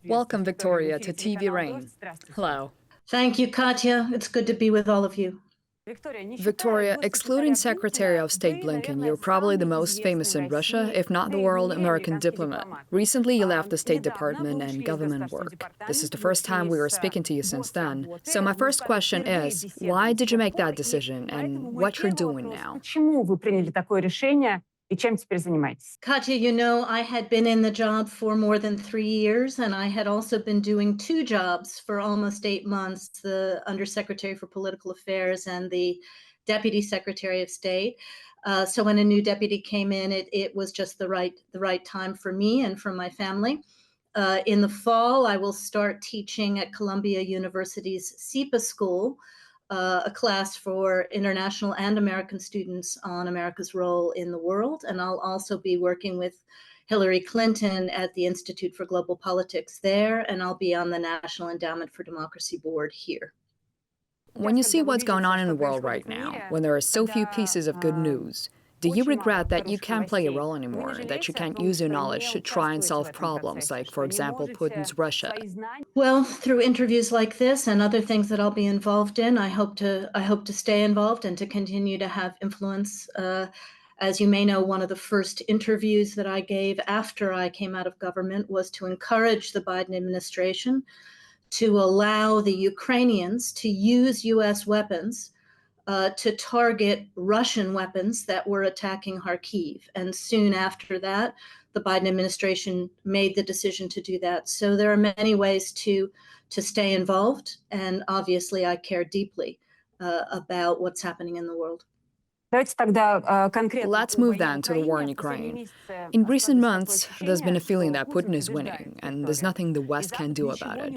Welcome, Victoria, to TV Rain. Hello. Thank you, Katya. It's good to be with all of you. Victoria, excluding Secretary of State Blinken, you're probably the most famous in Russia, if not the world, American diplomat. Recently, you left the State Department and government work. This is the first time we were speaking to you since then. So my first question is, why did you make that decision and what you're doing now? Katya, you know, I had been in the job for more than 3 years, and I had also been doing two jobs for almost 8 months, the Undersecretary for Political Affairs and the Deputy Secretary of State. So when a new deputy came in, it was just the right time for me and for my family. In the fall, I will start teaching at Columbia University's SIPA School, a class for international and American students on America's role in the world. And I'll also be working with Hillary Clinton at the Institute for Global Politics there, and I'll be on the National Endowment for Democracy board here. When you see what's going on in the world right now, when there are so few pieces of good news, do you regret that you can't play a role anymore, that you can't use your knowledge to try and solve problems, like, for example, Putin's Russia? Well, through interviews like this and other things that I'll be involved in, I hope to stay involved and to continue to have influence. As you may know, one of the first interviews that I gave after I came out of government was to encourage the Biden administration to allow the Ukrainians to use U.S. weapons to target Russian weapons that were attacking Kharkiv. And soon after that, the Biden administration made the decision to do that. So there are many ways to stay involved. And obviously, I care deeply about what's happening in the world. Let's move then to the war in Ukraine. In recent months, there's been a feeling that Putin is winning, and there's nothing the West can do about it.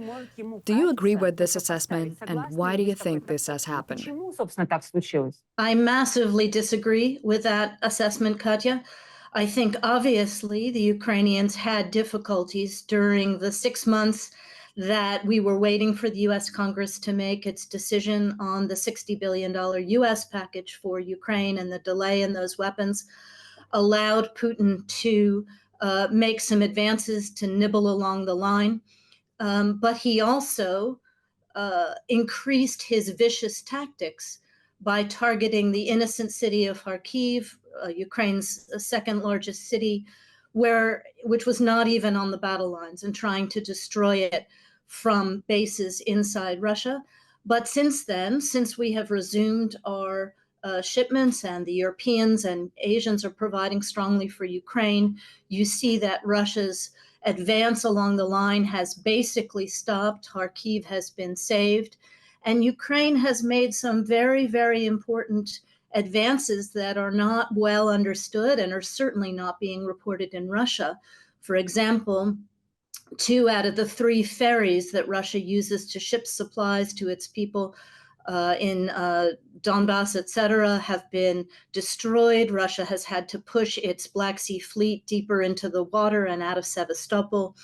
Do you agree with this assessment, and why do you think this has happened? I massively disagree with that assessment, Katya. I think obviously the Ukrainians had difficulties during the 6 months that we were waiting for the U.S. Congress to make its decision on the $60 billion U.S. package for Ukraine, and the delay in those weapons allowed Putin to make some advances to nibble along the line. But he also increased his vicious tactics by targeting the innocent city of Kharkiv, Ukraine's second largest city, which was not even on the battle lines, and trying to destroy it from bases inside Russia. But since then, since we have resumed our shipments and the Europeans and Asians are providing strongly for Ukraine, you see that Russia's advance along the line has basically stopped. Kharkiv has been saved. And Ukraine has made some very, very important advances that are not well understood and are certainly not being reported in Russia. For example, 2 out of the 3 ferries that Russia uses to ship supplies to its people in Donbass, etc., have been destroyed. Russia has had to push its Black Sea fleet deeper into the water and out of Sevastopol.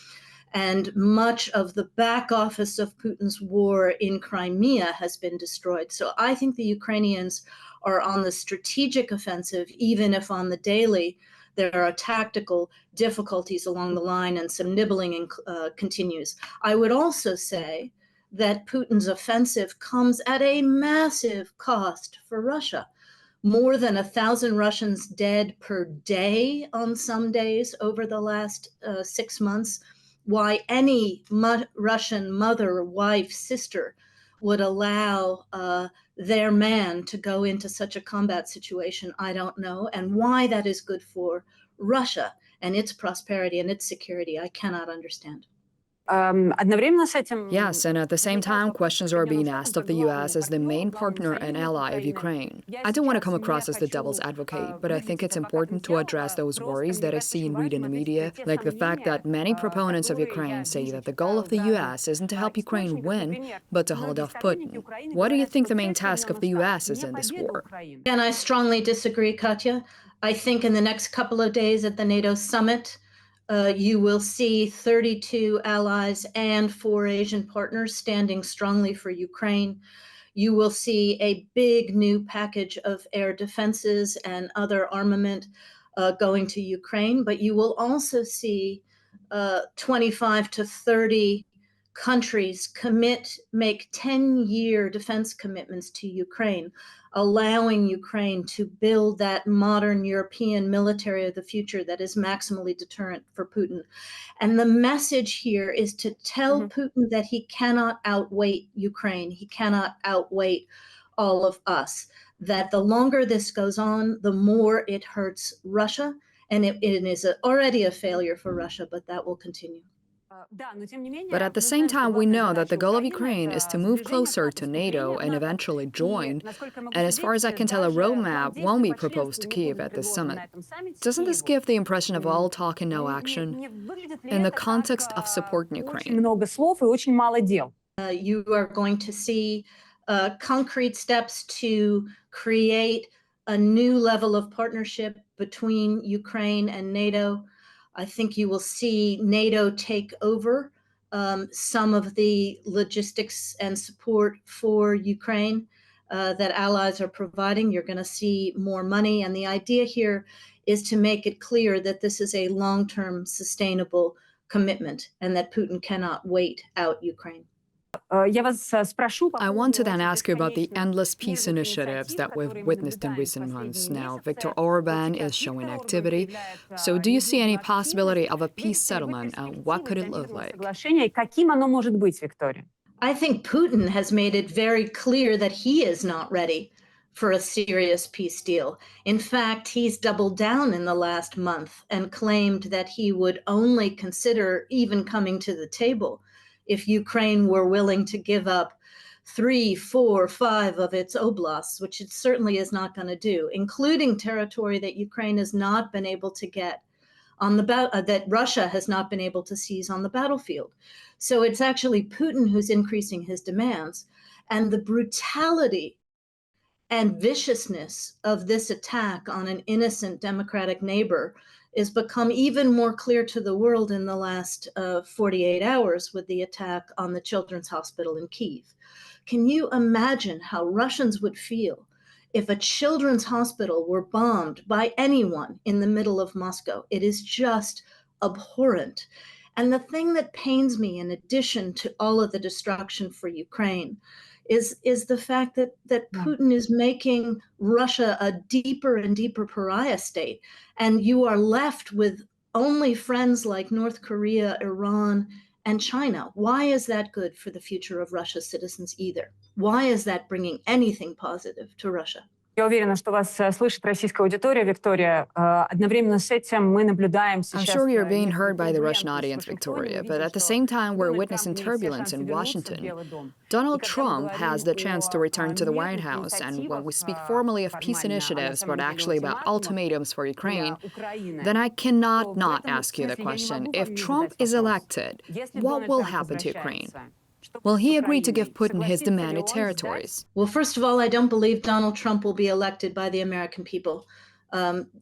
And much of the back office of Putin's war in Crimea has been destroyed. So I think the Ukrainians are on the strategic offensive, even if on the daily there are tactical difficulties along the line and some nibbling continues. I would also say that Putin's offensive comes at a massive cost for Russia. More than 1,000 Russians dead per day on some days over the last 6 months. Why any Russian mother, wife, sister would allow their man to go into such a combat situation, I don't know. And why that is good for Russia and its prosperity and its security, I cannot understand. Yes, and at the same time, questions are being asked of the U.S. as the main partner and ally of Ukraine. I don't want to come across as the devil's advocate, but I think it's important to address those worries that I see and read in the media, like the fact that many proponents of Ukraine say that the goal of the U.S. isn't to help Ukraine win, but to hold off Putin. What do you think the main task of the U.S. is in this war? And I strongly disagree, Katya. I think in the next couple of days at the NATO summit, you will see 32 allies and 4 Asian partners standing strongly for Ukraine. You will see a big new package of air defenses and other armament going to Ukraine, but you will also see 25 to 30 countries make 10-year defense commitments to Ukraine, allowing Ukraine to build that modern European military of the future that is maximally deterrent for Putin. And the message here is to tell Putin that he cannot outweigh Ukraine. He cannot outweigh all of us, that the longer this goes on, the more it hurts Russia. And it is already a failure for Russia, but that will continue. But at the same time, we know that the goal of Ukraine is to move closer to NATO and eventually join. And as far as I can tell, a roadmap won't be proposed to Kyiv at this summit. Doesn't this give the impression of all talk and no action in the context of supporting Ukraine? You are going to see concrete steps to create a new level of partnership between Ukraine and NATO. I think you will see NATO take over some of the logistics and support for Ukraine that allies are providing. You're going to see more money. And the idea here is to make it clear that this is a long-term sustainable commitment and that Putin cannot wait out Ukraine. I want to then ask you about the endless peace initiatives that we've witnessed in recent months. Now, Viktor Orban is showing activity. So do you see any possibility of a peace settlement, and what could it look like? I think Putin has made it very clear that he is not ready for a serious peace deal. In fact, he's doubled down in the last month and claimed that he would only consider even coming to the table if Ukraine were willing to give up 3, 4, 5 of its oblasts, which it certainly is not going to do, including territory that Ukraine has not been able to get on the that Russia has not been able to seize on the battlefield. So it's actually Putin who's increasing his demands, and the brutality and viciousness of this attack on an innocent democratic neighbor is become even more clear to the world in the last 48 hours with the attack on the Children's Hospital in Kyiv. Can you imagine how Russians would feel if a children's hospital were bombed by anyone in the middle of Moscow? It is just abhorrent. And the thing that pains me, in addition to all of the destruction for Ukraine, is the fact that Putin is making Russia a deeper and deeper pariah state. And you are left with only friends like North Korea, Iran, and China. Why is that good for the future of Russia's citizens either? Why is that bringing anything positive to Russia? Я уверена, что вас слышит российская аудитория, Виктория. Одновременно с этим мы наблюдаем сейчас... I'm sure you're being heard by the Russian audience, Victoria, but at the same time, we're witnessing turbulence in Washington. Donald Trump has the chance to return to the White House, and when we speak formally of peace initiatives, but actually about ultimatums for Ukraine, then I cannot not ask you the question, if Trump is elected, what will happen to Ukraine? Will he agree to give Putin his demanded territories? Well, first of all, I don't believe Donald Trump will be elected by the American people.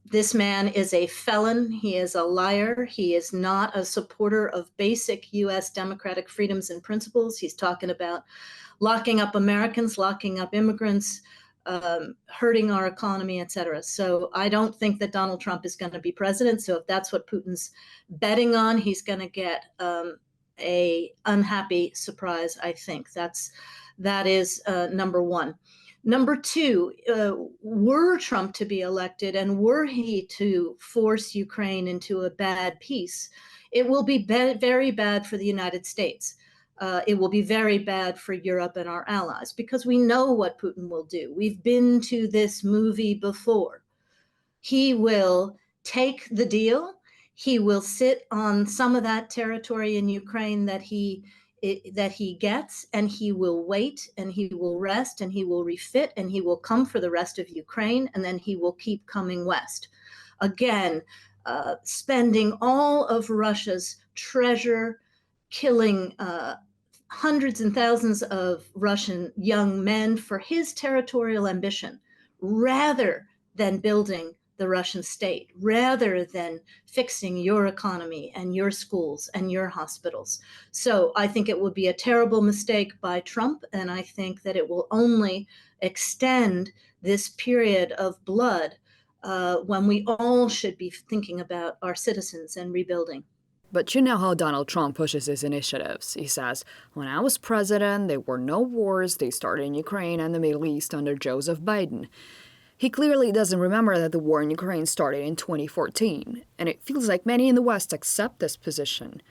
This man is a felon. He is a liar. He is not a supporter of basic U.S. democratic freedoms and principles. He's talking about locking up Americans, locking up immigrants, hurting our economy, et cetera. So I don't think that Donald Trump is going to be president. So if that's what Putin's betting on, he's going to get a unhappy surprise. I think that is number one. Number two, were Trump to be elected and were he to force Ukraine into a bad peace, it will be very bad for the United States. It will be very bad for Europe and our allies, because we know what Putin will do. We've been to this movie before. He will take the deal. He will sit on some of that territory in Ukraine that he gets, and he will wait, and he will rest, and he will refit, and he will come for the rest of Ukraine, and then he will keep coming west. Again, spending all of Russia's treasure, killing hundreds and thousands of Russian young men for his territorial ambition, rather than building the Russian state, rather than fixing your economy and your schools and your hospitals. So I think it would be a terrible mistake by Trump, and I think that it will only extend this period of blood when we all should be thinking about our citizens and rebuilding. But you know how Donald Trump pushes his initiatives. He says, when I was president, there were no wars. They started in Ukraine and the Middle East under Joseph Biden. He clearly doesn't remember that the war in Ukraine started in 2014. And it feels like many in the West accept this position.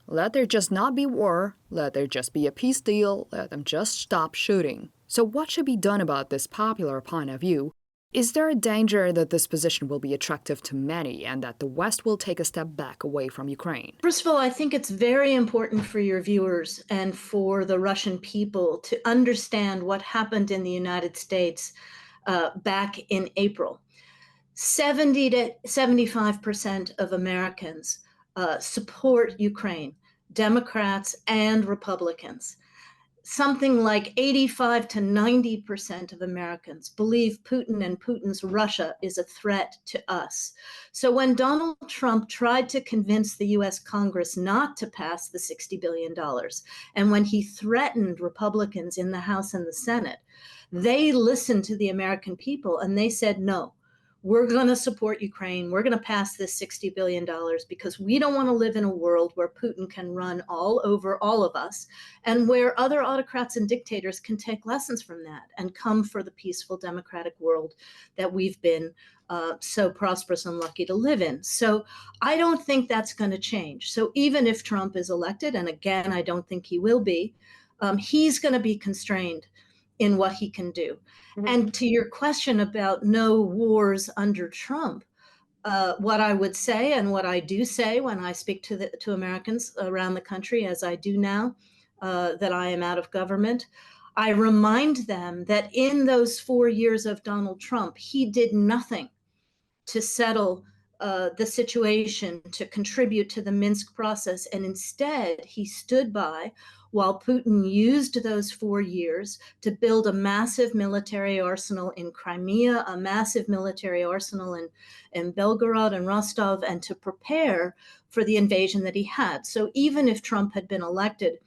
Let there just not be war. Let there just be a peace deal. Let them just stop shooting. So what should be done about this popular point of view? Is there a danger that this position will be attractive to many and that the West will take a step back away from Ukraine? First of all, I think it's very important for your viewers and for the Russian people to understand what happened in the United States back in April. 70 to 75% of Americans support Ukraine, Democrats and Republicans. Something like 85 to 90% of Americans believe Putin and Putin's Russia is a threat to us. So when Donald Trump tried to convince the US Congress not to pass the $60 billion, and when he threatened Republicans in the House and the Senate, they listened to the American people and they said, no, we're going to support Ukraine. We're going to pass this $60 billion because we don't want to live in a world where Putin can run all over all of us and where other autocrats and dictators can take lessons from that and come for the peaceful democratic world that we've been so prosperous and lucky to live in. So I don't think that's going to change. So even if Trump is elected, and again, I don't think he will be, he's going to be constrained in what he can do. Mm-hmm. And to your question about no wars under Trump, what I would say and what I do say when I speak to Americans around the country, as I do now, that I am out of government, I remind them that in those 4 years of Donald Trump, he did nothing to settle the situation, to contribute to the Minsk process. And instead, he stood by while Putin used those 4 years to build a massive military arsenal in Crimea, a massive military arsenal in Belgorod and Rostov, and to prepare for the invasion that he had. So even if Trump had been elected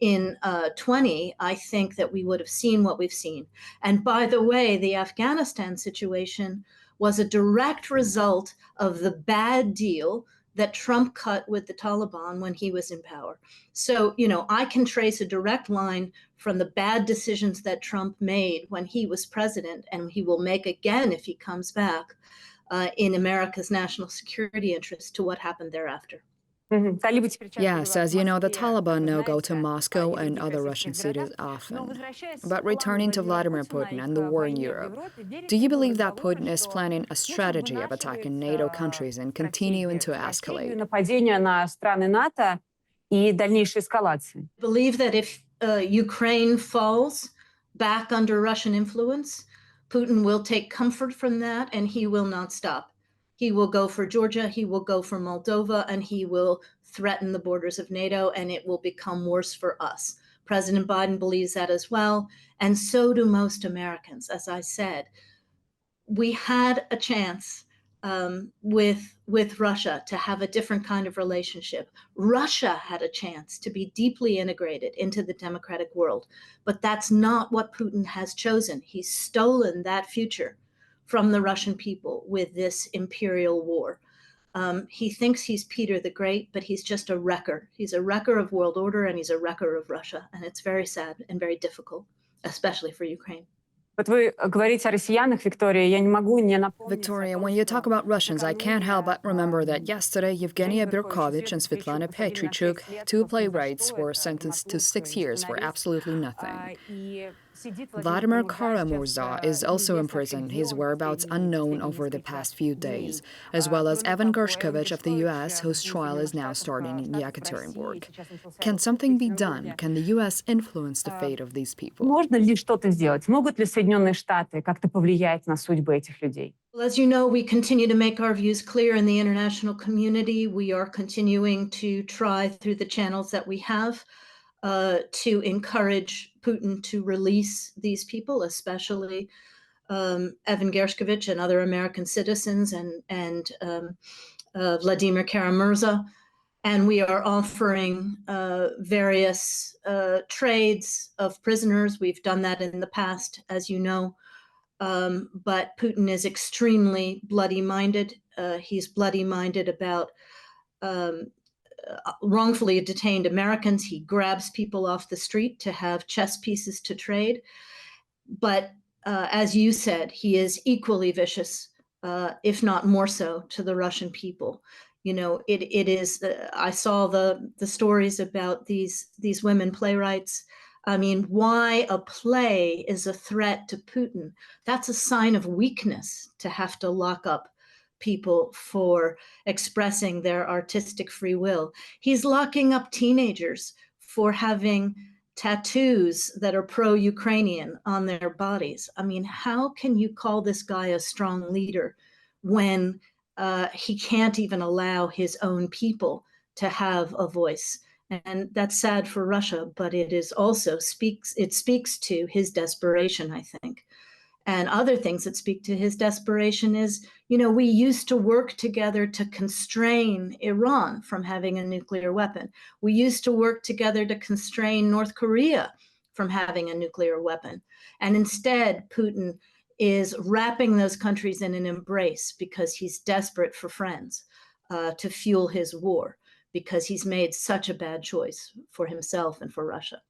in 20, I think that we would have seen what we've seen. And by the way, the Afghanistan situation was a direct result of the bad deal that Trump cut with the Taliban when he was in power. So, I can trace a direct line from the bad decisions that Trump made when he was president, and he will make again if he comes back, in America's national security interest, to what happened thereafter. Yes, as you know, the Taliban now go to Moscow and other Russian cities often. But returning to Vladimir Putin and the war in Europe, do you believe that Putin is planning a strategy of attacking NATO countries and continuing to escalate? I believe that if Ukraine falls back under Russian influence, Putin will take comfort from that and he will not stop. He will go for Georgia, he will go for Moldova, and he will threaten the borders of NATO, and it will become worse for us. President Biden believes that as well, and so do most Americans. As I said, we had a chance with Russia to have a different kind of relationship. Russia had a chance to be deeply integrated into the democratic world, but that's not what Putin has chosen. He's stolen that future from the Russian people with this imperial war. He thinks he's Peter the Great, but he's just a wrecker. He's a wrecker of world order, and he's a wrecker of Russia. And it's very sad and very difficult, especially for Ukraine. Victoria, when you talk about Russians, I can't help but remember that yesterday Yevgenia Berkovich and Svetlana Petrichuk, two playwrights, were sentenced to 6 years for absolutely nothing. Vladimir Karamurza is also in prison, his whereabouts unknown over the past few days, as well as Evan Gershkovich of the U.S., whose trial is now starting in Yekaterinburg. Can something be done? Can the U.S. influence the fate of these people? Можно ли что-то сделать? Могут ли Соединенные Штаты как-то повлиять на судьбы этих людей? Well, as you know, we continue to make our views clear in the international community. We are continuing to try through the channels that we have to encourage Putin to release these people, especially Evan Gershkovich and other American citizens, and Vladimir Karamurza. And we are offering various trades of prisoners. We've done that in the past, as you know. But Putin is extremely bloody-minded. He's bloody-minded about wrongfully detained Americans. He grabs people off the street to have chess pieces to trade. But as you said, he is equally vicious, if not more so, to the Russian people. You know, it is. I saw the stories about these women playwrights. I mean, why a play is a threat to Putin? That's a sign of weakness to have to lock up people for expressing their artistic free will. He's locking up teenagers for having tattoos that are pro-Ukrainian on their bodies. I mean, how can you call this guy a strong leader when he can't even allow his own people to have a voice? And that's sad for Russia, but it is also speaks to his desperation, I think. And other things that speak to his desperation is, you know, we used to work together to constrain Iran from having a nuclear weapon. We used to work together to constrain North Korea from having a nuclear weapon. And instead, Putin is wrapping those countries in an embrace because he's desperate for friends to fuel his war, because he's made such a bad choice for himself and for Russia.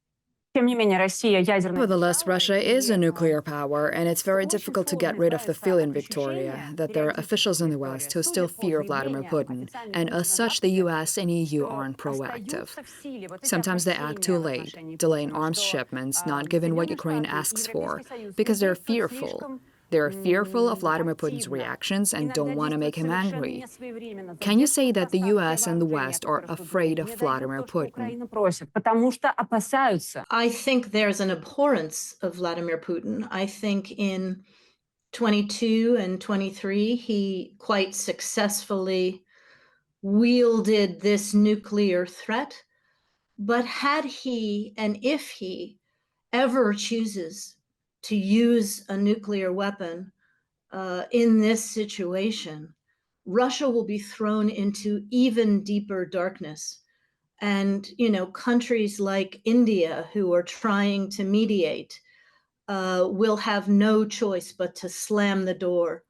Nevertheless, Russia is a nuclear power, and it's very difficult to get rid of the feeling, Victoria, that there are officials in the West who still fear Vladimir Putin, and as such the US and EU aren't proactive. Sometimes they act too late, delaying arms shipments, not giving what Ukraine asks for, because they're fearful. They're fearful of Vladimir Putin's reactions and don't want to make him angry. Can you say that the US and the West are afraid of Vladimir Putin? I think there's an abhorrence of Vladimir Putin. I think in 22 and 23, he quite successfully wielded this nuclear threat. But had he, and if he, ever chooses to use a nuclear weapon in this situation, Russia will be thrown into even deeper darkness. And, you know, countries like India, who are trying to mediate, will have no choice but to slam the door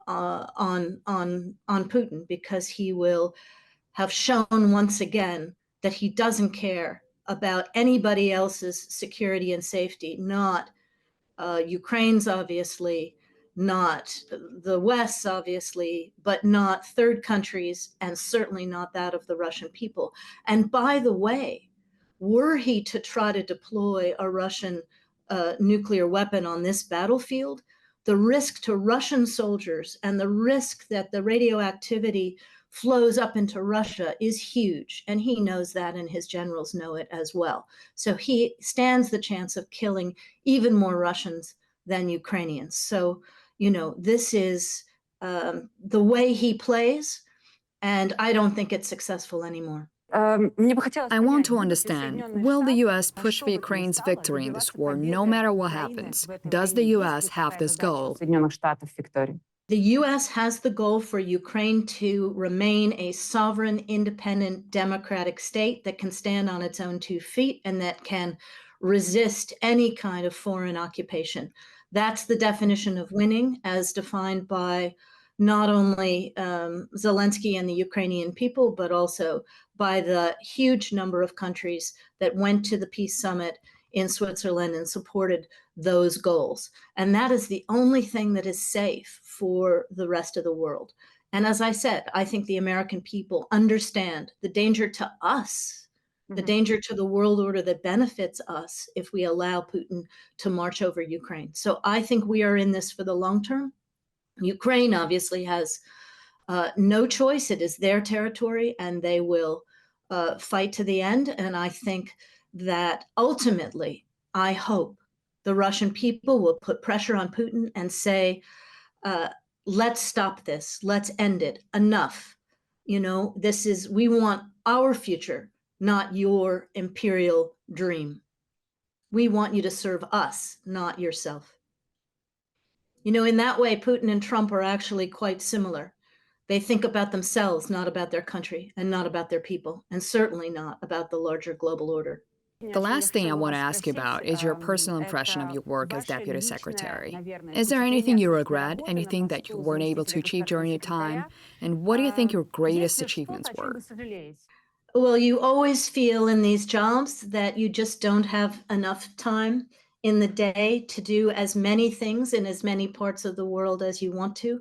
on Putin, because he will have shown once again that he doesn't care about anybody else's security and safety, not Ukraine's, obviously, not the West's, obviously, but not third countries, and certainly not that of the Russian people. And by the way, were he to try to deploy a Russian nuclear weapon on this battlefield, the risk to Russian soldiers and the risk that the radioactivity flows up into Russia is huge. And he knows that, and his generals know it as well. So he stands the chance of killing even more Russians than Ukrainians. So, you know, this is the way he plays, and I don't think it's successful anymore. I want to understand, will the US push for Ukraine's victory in this war no matter what happens? Does the US have this goal? The US has the goal for Ukraine to remain a sovereign, independent, democratic state that can stand on its own 2 feet and that can resist any kind of foreign occupation. That's the definition of winning, as defined by not only Zelensky and the Ukrainian people, but also by the huge number of countries that went to the peace summit in Switzerland and supported those goals. And that is the only thing that is safe for the rest of the world. And as I said, I think the American people understand the danger to us, the danger to the world order that benefits us if we allow Putin to march over Ukraine. So I think we are in this for the long term. Ukraine obviously has no choice. It is their territory, and they will fight to the end. And I think that ultimately, I hope the Russian people will put pressure on Putin and say, let's stop this. Let's end it. Enough. You know, we want our future, not your imperial dream. We want you to serve us, not yourself. You know, in that way, Putin and Trump are actually quite similar. They think about themselves, not about their country, and not about their people, and certainly not about the larger global order. The last thing I want to ask you about is your personal impression of your work as Deputy Secretary. Is there anything you regret, anything that you weren't able to achieve during your time? And what do you think your greatest achievements were? Well, you always feel in these jobs that you just don't have enough time in the day to do as many things in as many parts of the world as you want to.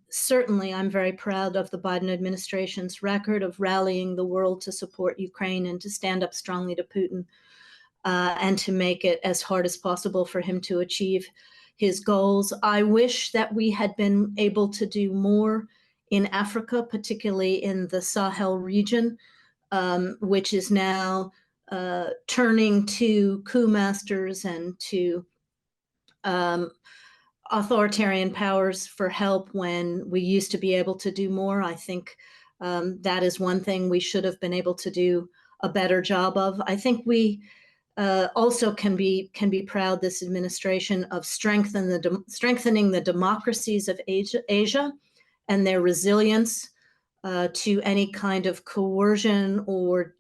Certainly, I'm very proud of the Biden administration's record of rallying the world to support Ukraine and to stand up strongly to Putin and to make it as hard as possible for him to achieve his goals. I wish that we had been able to do more in Africa, particularly in the Sahel region, which is now turning to coup masters and to um, authoritarian powers for help when we used to be able to do more. I think that is one thing we should have been able to do a better job of. I think we also can be proud, this administration, of strengthening the democracies of Asia and their resilience to any kind of coercion or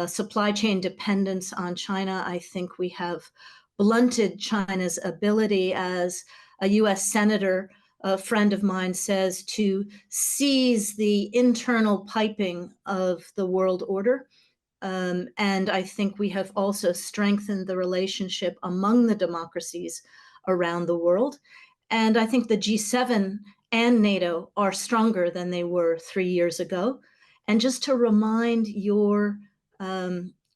supply chain dependence on China. I think we have blunted China's ability, as a US Senator, a friend of mine says, to seize the internal piping of the world order. And I think we have also strengthened the relationship among the democracies around the world. And I think the G7 and NATO are stronger than they were 3 years ago. And just to remind your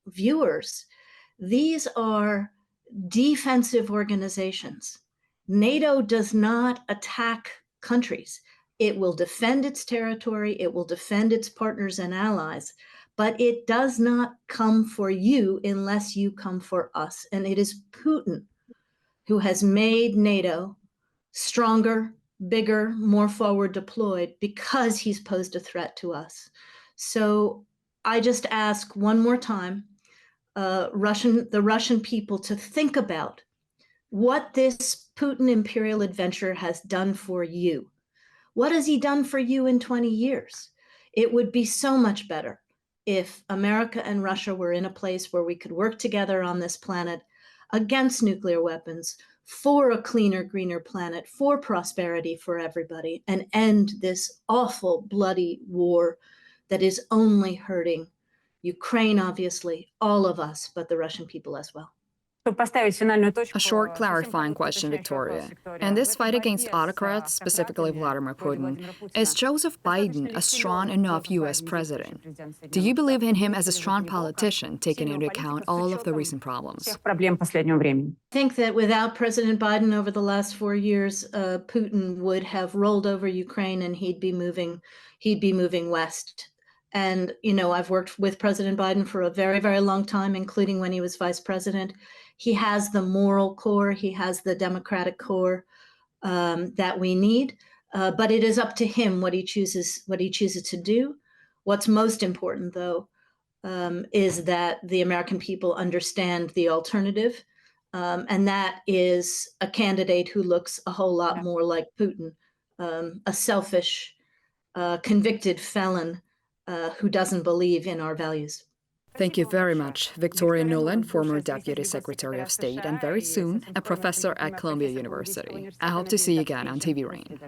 viewers, these are defensive organizations. NATO does not attack countries. It will defend its territory, it will defend its partners and allies, but it does not come for you unless you come for us. And it is Putin who has made NATO stronger, bigger, more forward deployed because he's posed a threat to us. So I just ask one more time the Russian people to think about what this Putin imperial adventure has done for you. What has he done for you in 20 years? It would be so much better if America and Russia were in a place where we could work together on this planet against nuclear weapons, for a cleaner, greener planet, for prosperity for everybody, and end this awful, bloody war that is only hurting Ukraine, obviously, all of us, but the Russian people as well. A short clarifying question, Victoria. In this fight against autocrats, specifically Vladimir Putin, is Joseph Biden a strong enough U.S. president? Do you believe in him as a strong politician, taking into account all of the recent problems? I think that without President Biden over the last 4 years, Putin would have rolled over Ukraine and he'd be moving west. And, you know, I've worked with President Biden for a very, very long time, including when he was vice president. He has the moral core, he has the democratic core that we need, but it is up to him what he chooses to do. What's most important, though, is that the American people understand the alternative, and that is a candidate who looks a whole lot more like Putin, a selfish, convicted felon who doesn't believe in our values. Thank you very much, Victoria Nuland, former Deputy Secretary of State and very soon a professor at Columbia University. I hope to see you again on TV Rain.